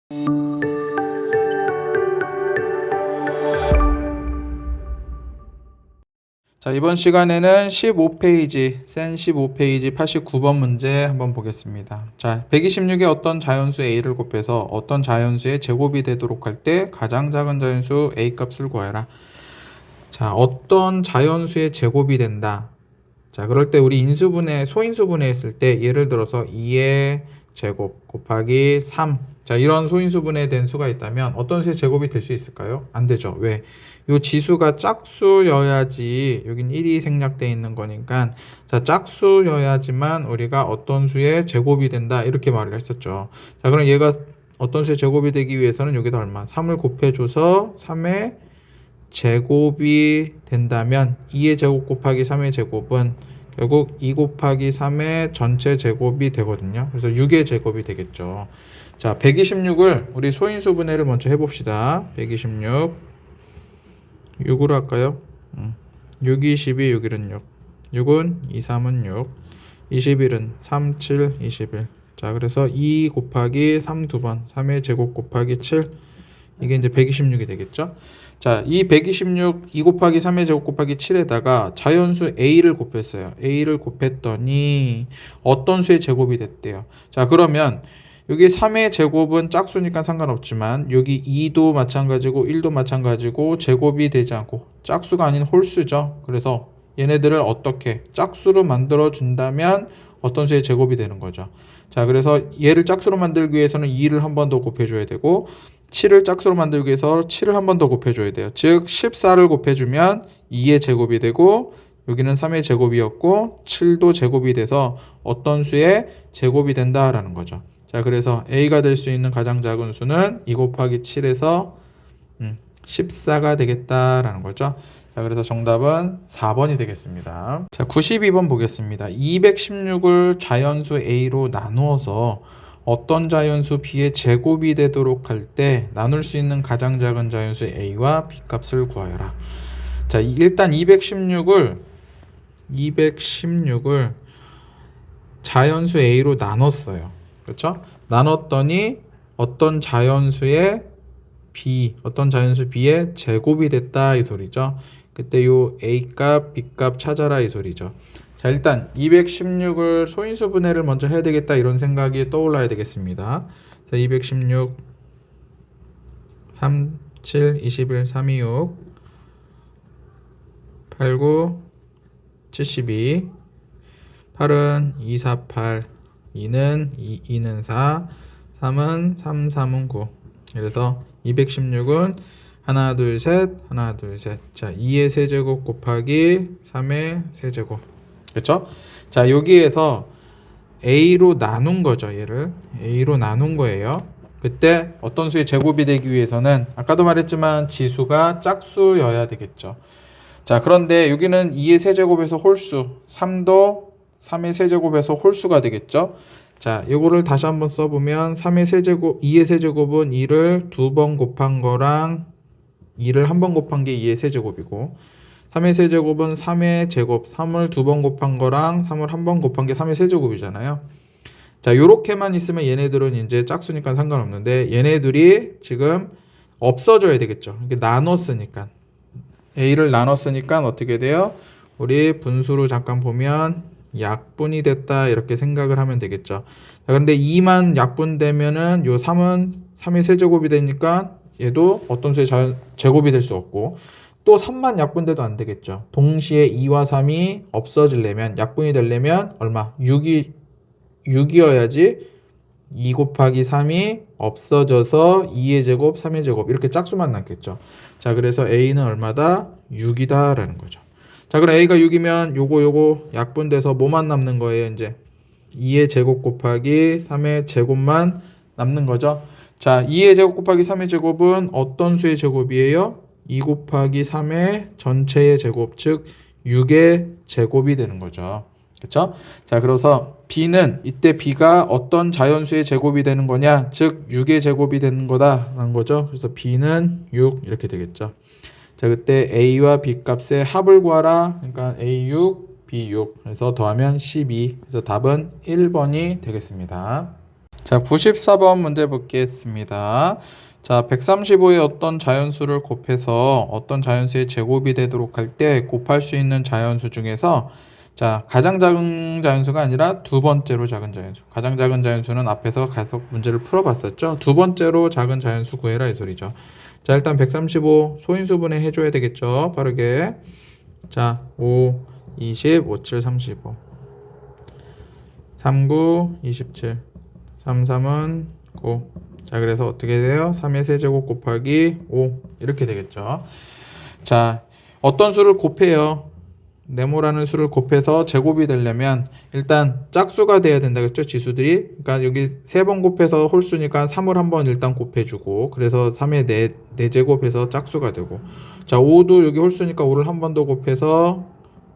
자, 이번 시간에는 15페이지, 센 15페이지 89번 문제 한번 보겠습니다. 자, 126의 어떤 자연수 A를 곱해서 어떤 자연수의 제곱이 되도록 할 때 가장 작은 자연수 A 값을 구하여라. 자, 어떤 자연수의 제곱이 된다. 자, 그럴 때 우리 인수분해, 소인수분해 했을 때 예를 들어서 2의 제곱 곱하기 3. 자, 이런 소인수분해 된 수가 있다면 어떤 수의 제곱이 될 수 있을까요? 안 되죠. 왜? 요 지수가 짝수여야지, 여긴 1이 생략되어 있는 거니까, 자, 짝수여야지만 우리가 어떤 수의 제곱이 된다, 이렇게 말을 했었죠. 자, 그럼 얘가 어떤 수의 제곱이 되기 위해서는 여기다 얼마? 3을 곱해줘서 3의 제곱이 된다면 2의 제곱 곱하기 3의 제곱은 결국 2 곱하기 3의 전체 제곱이 되거든요. 그래서 6의 제곱이 되겠죠. 자, 126을 우리 소인수분해를 먼저 해봅시다. 126 6으로 할까요? 6, 22, 6일은 6. 6은 2, 3은 6. 21은 3, 7, 21. 자, 그래서 2 곱하기 3 두 번. 3의 제곱 곱하기 7. 이게 이제 126이 되겠죠? 자, 이 126, 2 곱하기 3의 제곱 곱하기 7에다가 자연수 A를 곱했어요. A를 곱했더니 어떤 수의 제곱이 됐대요. 자, 그러면 여기 3의 제곱은 짝수니까 상관없지만 여기 2도 마찬가지고 1도 마찬가지고 제곱이 되지 않고 짝수가 아닌 홀수죠. 그래서 얘네들을 어떻게 짝수로 만들어 준다면 어떤 수의 제곱이 되는 거죠. 자, 그래서 얘를 짝수로 만들기 위해서는 2를 한 번 더 곱해줘야 되고 7을 짝수로 만들기 위해서 7을 한 번 더 곱해줘야 돼요. 즉 14를 곱해주면 2의 제곱이 되고 여기는 3의 제곱이었고 7도 제곱이 돼서 어떤 수의 제곱이 된다라는 거죠. 자, 그래서 A가 될 수 있는 가장 작은 수는 2 곱하기 7에서 14가 되겠다라는 거죠. 자, 그래서 정답은 4번이 되겠습니다. 자, 92번 보겠습니다. 216을 자연수 A로 나누어서 어떤 자연수 B의 제곱이 되도록 할 때 나눌 수 있는 가장 작은 자연수 A와 B 값을 구하여라. 자, 일단 216을 자연수 A로 나눴어요. 그렇죠? 나눴더니 어떤 자연수의 어떤 자연수 B의 제곱이 됐다 이 소리죠. 그때 요 A 값, B 값 찾아라 이 소리죠. 자, 일단 216을 소인수 분해를 먼저 해야 되겠다 이런 생각이 떠올라야 되겠습니다. 자, 216 3, 7, 21, 3, 2, 6 8, 9, 72 8은 2, 4, 8 2는 2는 4 3은 3, 3은 9 그래서 216은 하나, 둘, 셋, 하나, 둘, 셋. 자, 2의 세제곱 곱하기 3의 세제곱. 그렇죠? 자, 여기에서 A로 나눈 거죠, 얘를. A로 나눈 거예요. 그때 어떤 수의 제곱이 되기 위해서는 아까도 말했지만 지수가 짝수여야 되겠죠. 자, 그런데 여기는 2의 세제곱에서 홀수, 3도 3의 세제곱에서 홀수가 되겠죠. 자, 요거를 다시 한번 써보면 3의 세제곱, 2의 세제곱은 2를 두 번 곱한 거랑 2를 한 번 곱한 게 2의 세제곱이고 3의 세제곱은 3의 제곱, 3을 두 번 곱한 거랑 3을 한 번 곱한 게 3의 세제곱이잖아요. 자, 요렇게만 있으면 얘네들은 이제 짝수니까 상관없는데 얘네들이 지금 없어져야 되겠죠. 이게 나눴으니까. A를 나눴으니까 어떻게 돼요? 우리 분수로 잠깐 보면 약분이 됐다 이렇게 생각을 하면 되겠죠. 자, 그런데 2만 약분되면은 요 3은 3의 세제곱이 되니까 얘도 어떤 수의 제곱이 될 수 없고 또 3만 약분돼도 안 되겠죠. 동시에 2와 3이 없어지려면 약분이 되려면 얼마? 6이어야지 2 곱하기 3이 없어져서 2의 제곱, 3의 제곱 이렇게 짝수만 남겠죠. 자, 그래서 A는 얼마다? 6이다 라는 거죠. 자, 그럼 A가 6이면 요거 약분돼서 뭐만 남는 거예요? 이제 2의 제곱 곱하기 3의 제곱만 남는 거죠. 자, 2의 제곱 곱하기 3의 제곱은 어떤 수의 제곱이에요? 2 곱하기 3의 전체의 제곱, 즉 6의 제곱이 되는 거죠. 그렇죠? 자, 그래서 B는 이때 B가 어떤 자연수의 제곱이 되는 거냐? 즉 6의 제곱이 되는 거다라는 거죠. 그래서 B는 6 이렇게 되겠죠. 자, 그때 A와 B 값의 합을 구하라. 그러니까 A6, B6. 그래서 더하면 12. 그래서 답은 1번이 되겠습니다. 자, 94번 문제 보겠습니다. 자, 135의 어떤 자연수를 곱해서 어떤 자연수의 제곱이 되도록 할 때 곱할 수 있는 자연수 중에서 자, 가장 작은 자연수가 아니라 두 번째로 작은 자연수. 가장 작은 자연수는 앞에서 계속 문제를 풀어봤었죠. 두 번째로 작은 자연수 구해라 이 소리죠. 자, 일단 135 소인수분해 해줘야 되겠죠. 빠르게. 자, 5, 20, 5, 7, 35. 39, 27. 33은 9. 자, 그래서 어떻게 돼요? 3의 세제곱 곱하기 5. 이렇게 되겠죠. 자, 어떤 수를 곱해요? 네모라는 수를 곱해서 제곱이 되려면 일단 짝수가 돼야 된다 그랬죠? 지수들이. 그러니까 여기 3번 곱해서 홀수니까 3을 한번 일단 곱해주고 그래서 3의 4제곱해서 짝수가 되고 자, 5도 여기 홀수니까 5를 한 번 더 곱해서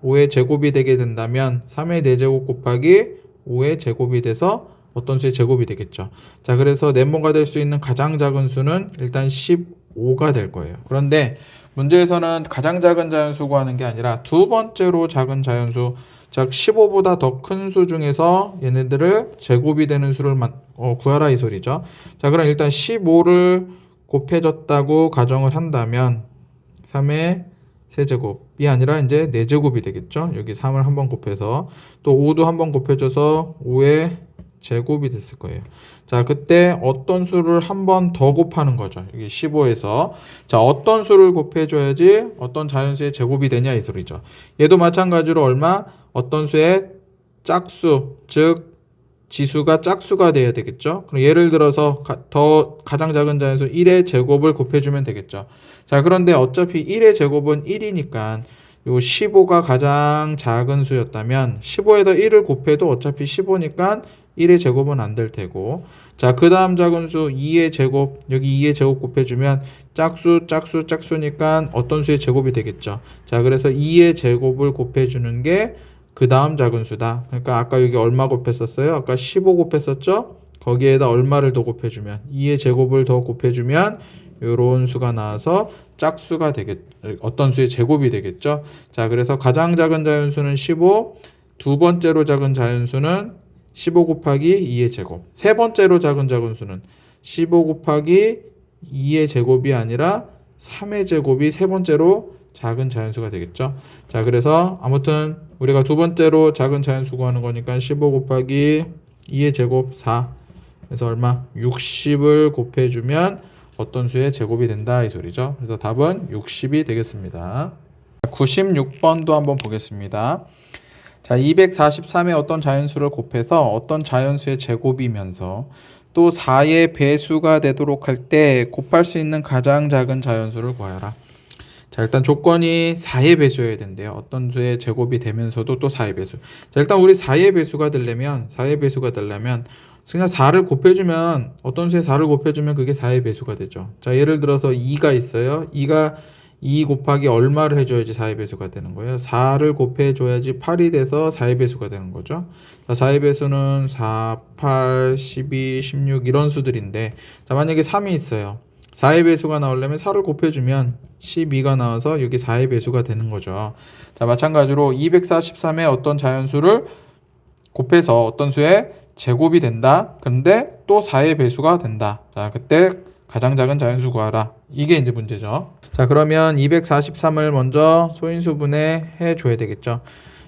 5의 제곱이 되게 된다면 3의 4제곱 곱하기 5의 제곱이 돼서 어떤 수의 제곱이 되겠죠. 자, 그래서 네모가 될 수 있는 가장 작은 수는 일단 15가 될 거예요. 그런데 문제에서는 가장 작은 자연수 구하는 게 아니라 두 번째로 작은 자연수, 즉 15보다 더 큰 수 중에서 얘네들을 제곱이 되는 수를 구하라 이 소리죠. 자, 그럼 일단 15를 곱해줬다고 가정을 한다면 3의 세제곱이 아니라 이제 4제곱이 되겠죠. 여기 3을 한번 곱해서 또 5도 한번 곱해줘서 5의 제곱이 됐을 거예요. 자, 그때 어떤 수를 한 번 더 곱하는 거죠. 여기 15에서. 자, 어떤 수를 곱해줘야지 어떤 자연수의 제곱이 되냐 이 소리죠. 얘도 마찬가지로 얼마? 어떤 수의 짝수, 즉 지수가 짝수가 돼야 되겠죠. 그럼 예를 들어서 가장 작은 자연수 1의 제곱을 곱해주면 되겠죠. 자, 그런데 어차피 1의 제곱은 1이니까 요 15가 가장 작은 수였다면 15에다 1을 곱해도 어차피 15니까 1의 제곱은 안 될 테고 자, 그 다음 작은 수 2의 제곱 여기 2의 제곱 곱해주면 짝수니까 어떤 수의 제곱이 되겠죠. 자, 그래서 2의 제곱을 곱해주는 게 그 다음 작은 수다. 그러니까 아까 여기 얼마 곱했었어요? 아까 15 곱했었죠? 거기에다 얼마를 더 곱해주면 2의 제곱을 더 곱해주면 요런 수가 나와서 짝수가 어떤 수의 제곱이 되겠죠. 자, 그래서 가장 작은 자연수는 15, 두 번째로 작은 자연수는 15 곱하기 2의 제곱, 세 번째로 작은 자연수는 15 곱하기 2의 제곱이 아니라 3의 제곱이 세 번째로 작은 자연수가 되겠죠. 자, 그래서 아무튼 우리가 두 번째로 작은 자연수 구하는 거니까 15 곱하기 2의 제곱 4. 그래서 얼마? 60을 곱해주면 어떤 수의 제곱이 된다 이 소리죠. 그래서 답은 60이 되겠습니다. 96번도 한번 보겠습니다. 자, 243의 어떤 자연수를 곱해서 어떤 자연수의 제곱이면서 또 4의 배수가 되도록 할 때 곱할 수 있는 가장 작은 자연수를 구하라. 자, 일단 조건이 4의 배수여야 된대요. 어떤 수의 제곱이 되면서도 또 4의 배수. 자, 일단 우리 4의 배수가 되려면 그냥 4를 곱해주면 어떤 수의 4를 곱해주면 그게 4의 배수가 되죠. 자, 예를 들어서 2가 있어요. 2가 2 곱하기 얼마를 해줘야지 4의 배수가 되는 거예요. 4를 곱해줘야지 8이 돼서 4의 배수가 되는 거죠. 자, 4의 배수는 4, 8, 12, 16 이런 수들인데 자, 만약에 3이 있어요. 4의 배수가 나오려면 4를 곱해주면 12가 나와서 여기 4의 배수가 되는 거죠. 자, 마찬가지로 243의 어떤 자연수를 곱해서 어떤 수의 제곱이 된다. 근데 또 4의 배수가 된다. 자, 그때 가장 작은 자연수 구하라. 이게 이제 문제죠. 자, 그러면 243을 먼저 소인수분해 해줘야 되겠죠.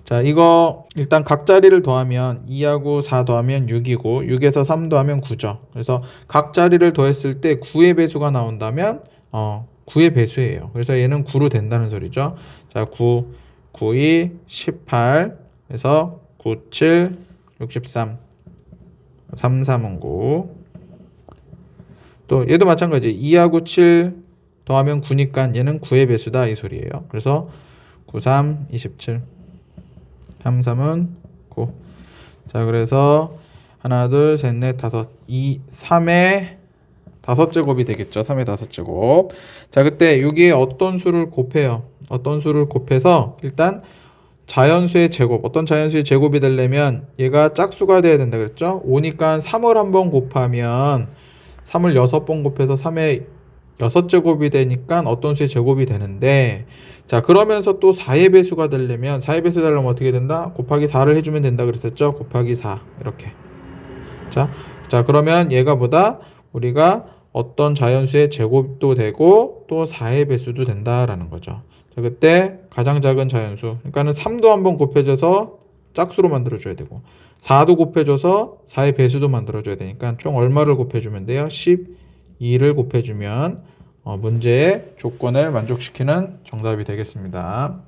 자, 이거 일단 각 자리를 더하면 2하고 4 더하면 6이고 6에서 3 더하면 9죠. 그래서 각 자리를 더했을 때 9의 배수가 나온다면 9의 배수예요. 그래서 얘는 9로 된다는 소리죠. 자, 9, 9, 2, 18 그래서 9, 7, 63 3, 3은 9 또 얘도 마찬가지 2하고 7 더하면 9니까 얘는 9의 배수다 이 소리예요. 그래서 9, 3, 27 3, 3은 9 자, 그래서 하나, 둘, 셋, 넷, 다섯 3의 5제곱이 되겠죠. 3의 5제곱 자, 그때 여기에 어떤 수를 곱해요. 어떤 수를 곱해서 일단 자연수의 제곱, 어떤 자연수의 제곱이 되려면 얘가 짝수가 돼야 된다 그랬죠. 5니까 3을 한번 곱하면 3을 6번 곱해서 3의 6제곱이 되니까 어떤 수의 제곱이 되는데 자, 그러면서 또 4의 배수가 되려면 4의 배수 되려면 어떻게 된다? 곱하기 4를 해주면 된다 그랬었죠. 곱하기 4 이렇게 자, 자, 그러면 얘가 보다 우리가 어떤 자연수의 제곱도 되고 또 4의 배수도 된다라는 거죠. 자, 그때 가장 작은 자연수, 그러니까는 3도 한번 곱해져서 짝수로 만들어줘야 되고 4도 곱해줘서 4의 배수도 만들어줘야 되니까 총 얼마를 곱해주면 돼요? 12를 곱해주면 문제의 조건을 만족시키는 정답이 되겠습니다.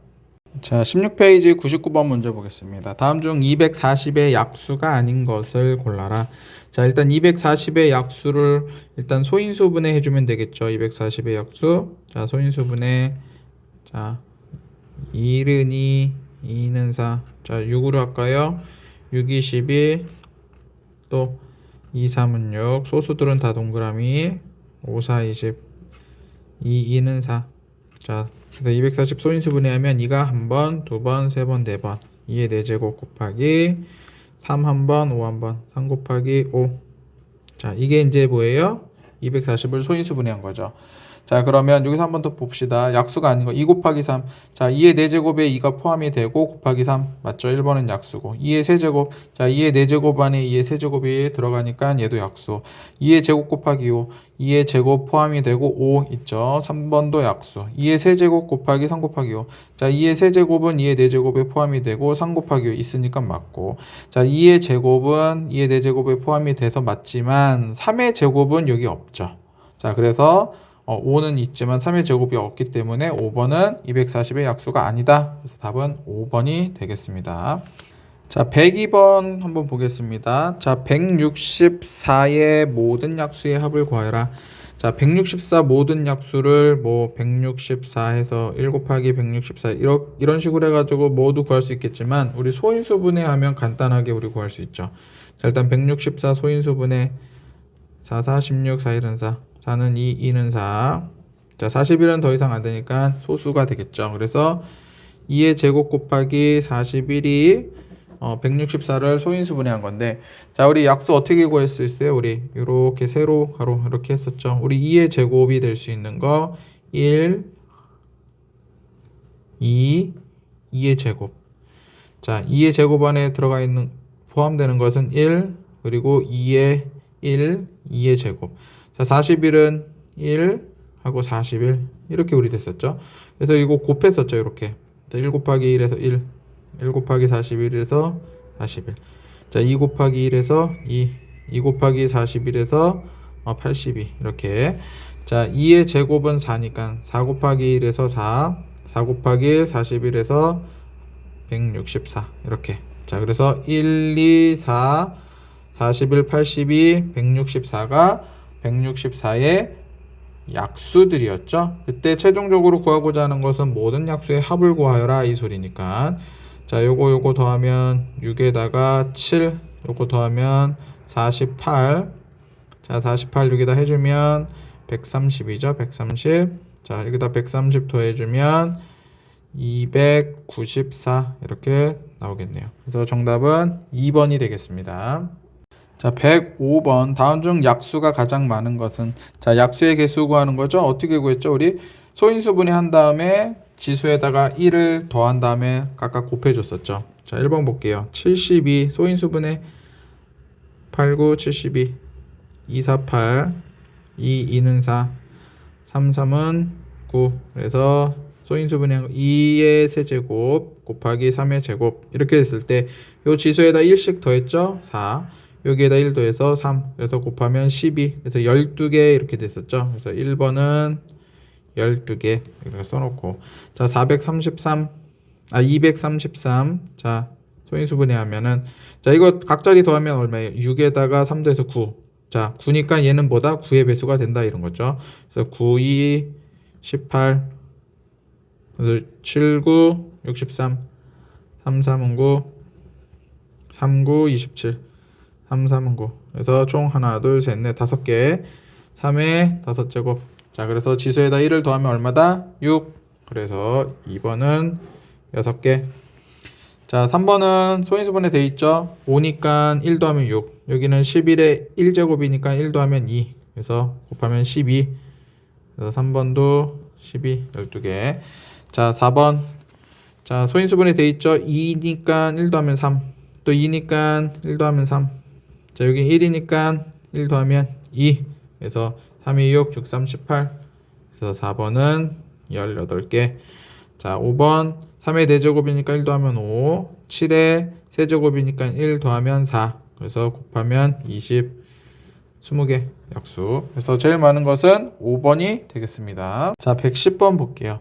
자, 16페이지 99번 문제 보겠습니다. 다음 중 240의 약수가 아닌 것을 골라라. 자, 일단 240의 약수를 일단 소인수분해 해주면 되겠죠. 240의 약수. 자, 소인수분해. 자, 1은 2, 2는 4. 자, 6으로 할까요? 6, 2, 12. 또 2, 3은 6. 소수들은 다 동그라미. 5, 4, 20. 2, 2는 4. 자, 그래서 240 소인수분해하면 2가 한 번, 두 번, 세 번, 네 번. 2의 4제곱 곱하기 3 한 번, 5 한 번. 3 곱하기 5. 자, 이게 이제 뭐예요? 240을 소인수분해한 거죠. 자, 그러면 여기서 한 번 더 봅시다. 약수가 아닌 거 2 곱하기 3. 자, 2의 4제곱에 2가 포함이 되고 곱하기 3. 맞죠? 1번은 약수고. 2의 세제곱. 자, 2의 4제곱 안에 2의 세제곱이 들어가니까 얘도 약수. 2의 제곱 곱하기 5. 2의 제곱 포함이 되고 5 있죠. 3번도 약수. 2의 세제곱 곱하기 3 곱하기 5. 자, 2의 세제곱은 2의 4제곱에 포함이 되고 3 곱하기 5 있으니까 맞고. 자, 2의 제곱은 2의 4제곱에 포함이 돼서 맞지만 3의 제곱은 여기 없죠. 자, 그래서 5는 있지만 3의 제곱이 없기 때문에 5번은 240의 약수가 아니다. 그래서 답은 5번이 되겠습니다. 자, 102번 한번 보겠습니다. 자, 164의 모든 약수의 합을 구하여라. 자, 164 모든 약수를 164 해서 1 곱하기 164 이런 식으로 해가지고 모두 구할 수 있겠지만 우리 소인수분해하면 간단하게 우리 구할 수 있죠. 자, 일단 164 소인수분해 4, 4, 16, 4, 1은 4. 4는 2, 2는 4. 자, 41은 더 이상 안 되니까 소수가 되겠죠. 그래서 2의 제곱 곱하기 41이 164를 소인수분해한 건데, 자, 우리 약수 어떻게 구할 수 있어요? 우리 이렇게 세로 가로 이렇게 했었죠. 우리 2의 제곱이 될 수 있는 거 1, 2, 2의 제곱. 자, 2의 제곱 안에 들어가 있는 포함되는 것은 1, 그리고 2의 1, 2의 제곱. 자, 41은 1 하고 41 이렇게 우리 됐었죠. 그래서 이거 곱했었죠. 이렇게 1 곱하기 1에서 1 곱하기 41에서 41. 자, 2 곱하기 1에서 2 곱하기 41에서 82 이렇게. 자, 2의 제곱은 4니까 4 곱하기 1에서 4 곱하기 41에서 164 이렇게. 자, 그래서 1, 2, 4, 41, 82, 164가 164의 약수들이었죠. 그때 최종적으로 구하고자 하는 것은 모든 약수의 합을 구하여라 이 소리니까. 자, 요거 더하면 6에다가 7, 요거 더하면 48. 자, 48 여기다 해주면 130이죠. 130. 자, 여기다 130 더해주면 294 이렇게 나오겠네요. 그래서 정답은 2번이 되겠습니다. 자, 105번. 다음 중 약수가 가장 많은 것은? 자, 약수의 개수 구하는 거죠. 어떻게 구했죠? 우리 소인수분해 한 다음에 지수에다가 1을 더한 다음에 각각 곱해줬었죠. 자, 1번 볼게요. 72 소인수분해 89 72 248 2는 4 33은 9. 그래서 소인수분해 2의 세제곱 곱하기 3의 제곱 이렇게 됐을 때 요 지수에다 1씩 더했죠. 4. 여기에다 1 더해서 3. 그래서 곱하면 12. 그래서 12개 이렇게 됐었죠. 그래서 1번은 12개 이렇게 써놓고. 자, 233. 자, 소인수분해 하면은. 자, 이거 각자리 더하면 얼마예요? 6에다가 3 더해서 9. 자, 9니까 얘는 뭐다? 9의 배수가 된다 이런 거죠. 그래서 9, 2, 18. 그래서 7, 9, 63. 3, 3은 9. 3, 9, 27. 3, 3은 9. 그래서 총 하나, 둘, 셋, 넷, 5개. 3의 5제곱. 자, 그래서 지수에다 1을 더하면 얼마다? 6. 그래서 2번은 6개. 자, 3번은 소인수분해 돼 있죠. 5니까 1 더하면 6. 여기는 11의 1제곱이니까 1 더하면 2. 그래서 곱하면 12. 그래서 3번도 12, 12개. 자, 4번. 자, 소인수분해 돼 있죠. 2니까 1 더하면 3. 또 2니까 1 더하면 3. 자, 여기 1이니까 1 더하면 2. 그래서 3, 2, 6, 6, 3, 18. 그래서 4번은 18개. 자, 5번 3의 4제곱이니까 1 더하면 5. 7의 세제곱이니까 1 더하면 4. 그래서 곱하면 20. 20개 약수. 그래서 제일 많은 것은 5번이 되겠습니다. 자, 110번 볼게요.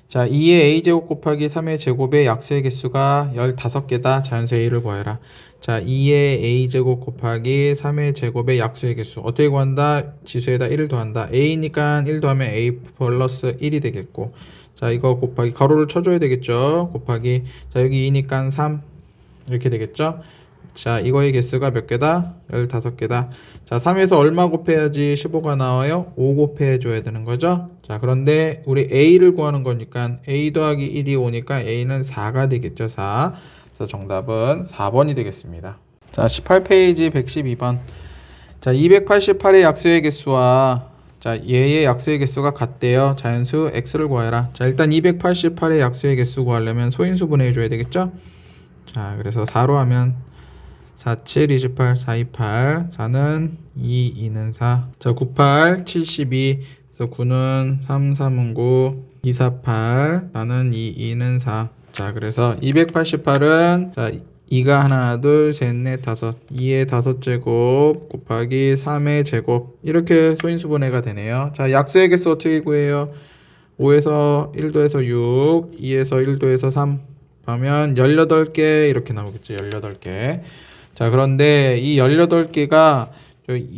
자, 2의 a제곱 곱하기 3의 제곱의 약수의 개수가 15개다. 자연수 a를 구하여라. 자, 2의 a제곱 곱하기 3의 제곱의 약수의 개수. 어떻게 구한다? 지수에다 1을 더한다. a니까 1 더하면 a 플러스 1이 되겠고. 자, 이거 곱하기 가로를 쳐줘야 되겠죠. 곱하기. 자, 여기 2니까 3. 이렇게 되겠죠. 자, 이거의 개수가 몇 개다? 15개다. 자, 3에서 얼마 곱해야지 15가 나와요? 5 곱해줘야 되는 거죠. 자, 그런데 우리 a를 구하는 거니까 a 더하기 1이 오니까 a는 4가 되겠죠. 4. 그래서 정답은 4번이 되겠습니다. 자, 18페이지 112번. 자, 288의 약수의 개수와 자, 얘의 약수의 개수가 같대요. 자연수 x를 구하여라. 자, 일단 288의 약수의 개수 구하려면 소인수 분해해줘야 되겠죠. 자, 그래서 4로 하면 4, 7, 28, 4, 28. 4는 2, 2는 4. 자, 9, 8, 72. 그래서 9는 3, 3은 9. 2, 4, 8. 4는 2, 2는 4. 자, 그래서 288은 자, 2가 하나, 둘, 셋, 넷, 다섯. 2의 5제곱 곱하기 3의 제곱. 이렇게 소인수분해가 되네요. 자, 약수의 개수 어떻게 구해요? 5에서 1도에서 6, 2에서 1도에서 3 하면 18개 이렇게 나오겠죠. 18개. 자, 그런데 이 18개가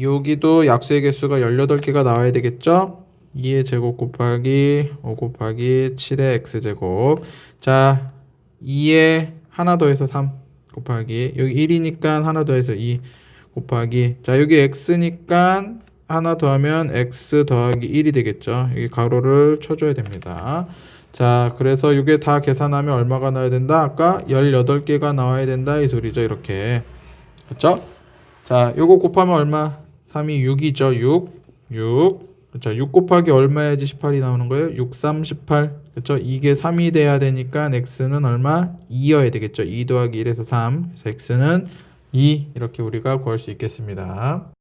여기도 약수의 개수가 18개가 나와야 되겠죠? 2의 제곱 곱하기 5 곱하기 7의 x제곱. 자, 2에 하나 더해서 3 곱하기 여기 1이니까 하나 더해서 2 곱하기 자, 여기 x니까 하나 더하면 x 더하기 1이 되겠죠. 여기 가로를 쳐줘야 됩니다. 자, 그래서 이게 다 계산하면 얼마가 나와야 된다? 아까 18개가 나와야 된다 이 소리죠. 이렇게. 그렇죠? 자, 요거 곱하면 얼마? 3이 6이죠. 6. 그렇죠? 6 곱하기 얼마야지 18이 나오는 거예요? 6, 3, 18. 그렇죠? 이게 3이 돼야 되니까 x는 얼마? 2여야 되겠죠. 2 더하기 1에서 3. 그래서 x는 2 이렇게 우리가 구할 수 있겠습니다.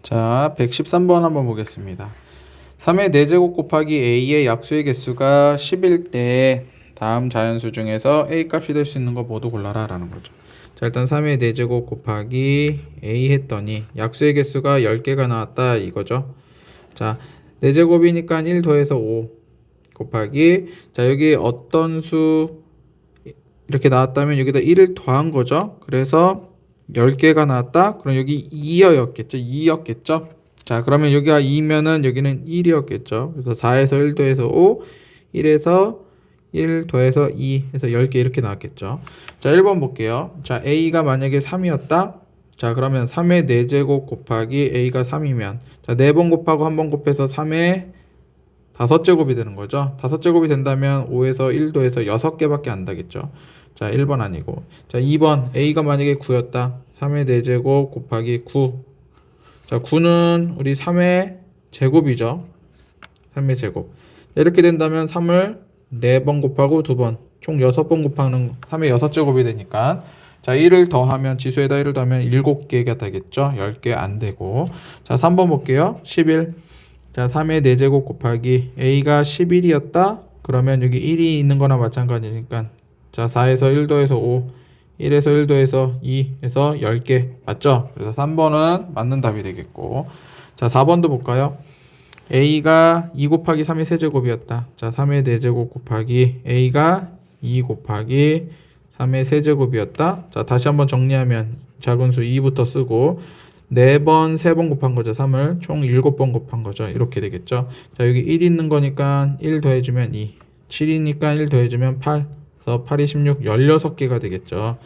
자, 113번 한번 보겠습니다. 3의 4제곱 곱하기 a의 약수의 개수가 10일 때 다음 자연수 중에서 a 값이 될 수 있는 거 모두 골라라 라는 거죠. 자, 일단 3의 4제곱 곱하기 a 했더니 약수의 개수가 10개가 나왔다 이거죠. 자, 4제곱이니까 1 더해서 5 곱하기 자, 여기 어떤 수 이렇게 나왔다면 여기다 1을 더한 거죠. 그래서 10개가 나왔다. 그럼 여기 2였겠죠. 자, 그러면 여기가 2면은 여기는 1이었겠죠. 그래서 4에서 1 더해서 5, 1에서 1 더해서 2 해서 10개 이렇게 나왔겠죠. 자, 1번 볼게요. 자, a가 만약에 3이었다. 자, 그러면 3의 4제곱 곱하기 a가 3이면 자, 4번 곱하고 1번 곱해서 3의 5제곱이 되는 거죠. 5제곱이 된다면 5에서 1 더해서 6개밖에 안 되겠죠. 자, 1번 아니고. 자, 2번 a가 만약에 9였다. 3의 4제곱 곱하기 9. 자, 9는 우리 3의 제곱이죠. 3의 제곱. 이렇게 된다면 3을 4번 곱하고 2번. 총 6번 곱하는 3의 6제곱이 되니까. 자, 1을 더하면 지수에다 1을 더하면 7개가 되겠죠. 10개 안 되고. 자, 3번 볼게요. 11. 자, 3의 4제곱 곱하기 a가 11이었다. 그러면 여기 1이 있는 거나 마찬가지니까. 자, 4에서 1 더해서 5. 1에서 1 더해서 2에서 10개 맞죠? 그래서 3번은 맞는 답이 되겠고 자, 4번도 볼까요? a가 2 곱하기 3의 세제곱이었다. 자, 3의 4제곱 곱하기 a가 2 곱하기 3의 세제곱이었다. 자, 다시 한번 정리하면 작은 수 2부터 쓰고 4번, 3번 곱한 거죠. 3을 총 7번 곱한 거죠. 이렇게 되겠죠. 자, 여기 1 있는 거니까 1 더해주면 2 7이니까 1 더해주면 8 8, 26, 16개가 되겠죠.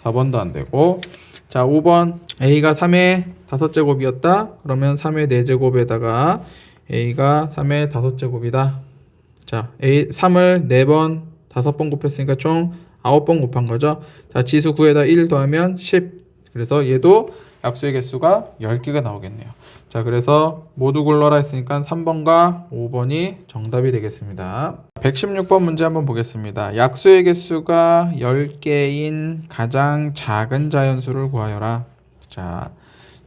4번도 안 되고. 자, 5번. a가 3의 5제곱이었다. 그러면 3의 4제곱에다가 a가 3의 5제곱이다. 자, 3을 4번, 5번 곱했으니까 총 9번 곱한 거죠. 자, 지수 9에다 1 더하면 10. 그래서 얘도 약수의 개수가 10개가 나오겠네요. 자, 그래서 모두 골라라 했으니까 3번과 5번이 정답이 되겠습니다. 116번 문제 한번 보겠습니다. 약수의 개수가 10개인 가장 작은 자연수를 구하여라. 자,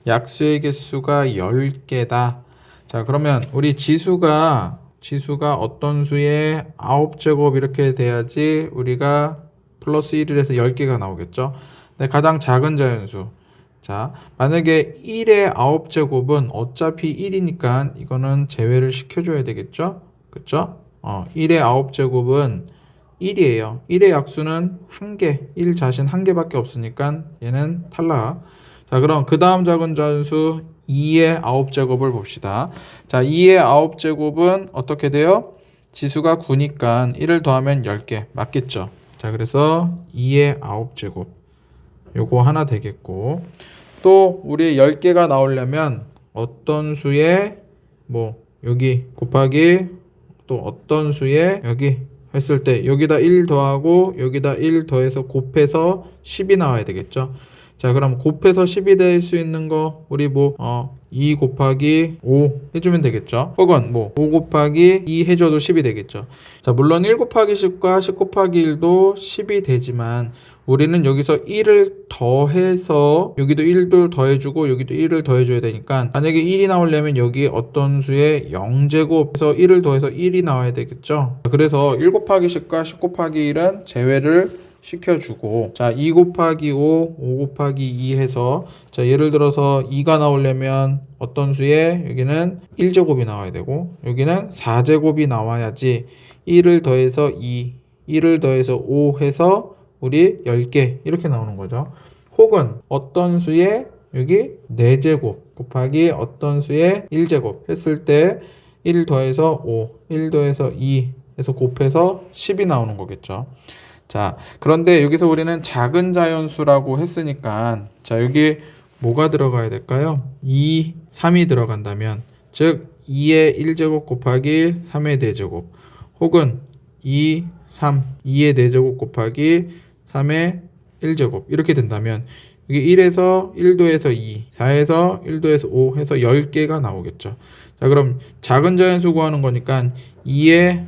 약수의 개수가 10개다. 자, 그러면 우리 지수가 어떤 수의 9제곱 이렇게 돼야지 우리가 플러스 1을 해서 10개가 나오겠죠. 근데 가장 작은 자연수. 자, 만약에 1의 9제곱은 어차피 1이니까 이거는 제외를 시켜줘야 되겠죠. 그쵸? 1의 9제곱은 1이에요. 1의 약수는 1개, 1 자신 1개밖에 없으니까 얘는 탈락. 자, 그럼 그 다음 작은 자연수 2의 9제곱을 봅시다. 자, 2의 9제곱은 어떻게 돼요? 지수가 9니까 1을 더하면 10개. 맞겠죠? 자, 그래서 2의 9제곱. 요거 하나 되겠고. 또 우리 10개가 나오려면 어떤 수에 여기 곱하기 또 어떤 수에 여기 했을 때 여기다 1 더하고 여기다 1 더해서 곱해서 10이 나와야 되겠죠. 자, 그럼 곱해서 10이 될 수 있는 거 우리 2 곱하기 5 해주면 되겠죠. 혹은 5 곱하기 2 해줘도 10이 되겠죠. 자, 물론 1 곱하기 10과 10 곱하기 1도 10이 되지만 우리는 여기서 1을 더해서 여기도 1도 더해주고 여기도 1을 더해줘야 되니까 만약에 1이 나오려면 여기 어떤 수에 0제곱에서 1을 더해서 1이 나와야 되겠죠. 그래서 1 곱하기 10과 10 곱하기 1은 제외를 시켜주고, 자, 2 곱하기 5, 5 곱하기 2 해서, 자, 예를 들어서 2가 나오려면 어떤 수에 여기는 1제곱이 나와야 되고, 여기는 4제곱이 나와야지 1을 더해서 2, 1을 더해서 5 해서 우리 10개 이렇게 나오는 거죠. 혹은 어떤 수에 여기 4제곱 곱하기 어떤 수에 1제곱 했을 때 1 더해서 5, 1 더해서 2 해서 곱해서 10이 나오는 거겠죠. 자, 그런데 여기서 우리는 작은 자연수라고 했으니까 자, 여기 뭐가 들어가야 될까요? 2, 3이 들어간다면 즉 2의 1제곱 곱하기 3의 4제곱 혹은 2, 3, 2의 4제곱 곱하기 3의 1제곱 이렇게 된다면 여기 1에서 1도에서 2, 4에서 1도에서 5 해서 10개가 나오겠죠. 자, 그럼 작은 자연수 구하는 거니까 2의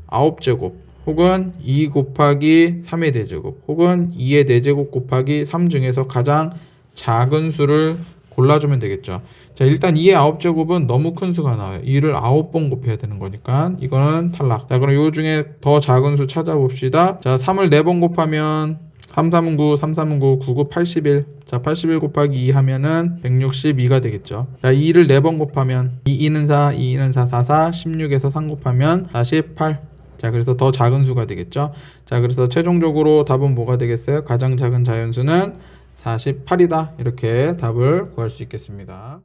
9제곱 혹은 2 곱하기 3의 4제곱 혹은 2의 4제곱 곱하기 3 중에서 가장 작은 수를 골라주면 되겠죠. 자, 일단 2의 9제곱은 너무 큰 수가 나와요. 2를 9번 곱해야 되는 거니까 이거는 탈락. 자, 그럼 요 중에 더 작은 수 찾아봅시다. 자, 3을 4번 곱하면 3, 3은 9, 3, 3은 9, 9, 9, 81. 자, 81 곱하기 2 하면은 162가 되겠죠. 자, 2를 4번 곱하면 2, 2는 4, 2, 2는 4, 4, 4, 16에서 3 곱하면 48. 자, 그래서 더 작은 수가 되겠죠. 자, 그래서 최종적으로 답은 뭐가 되겠어요? 가장 작은 자연수는 48이다. 이렇게 답을 구할 수 있겠습니다.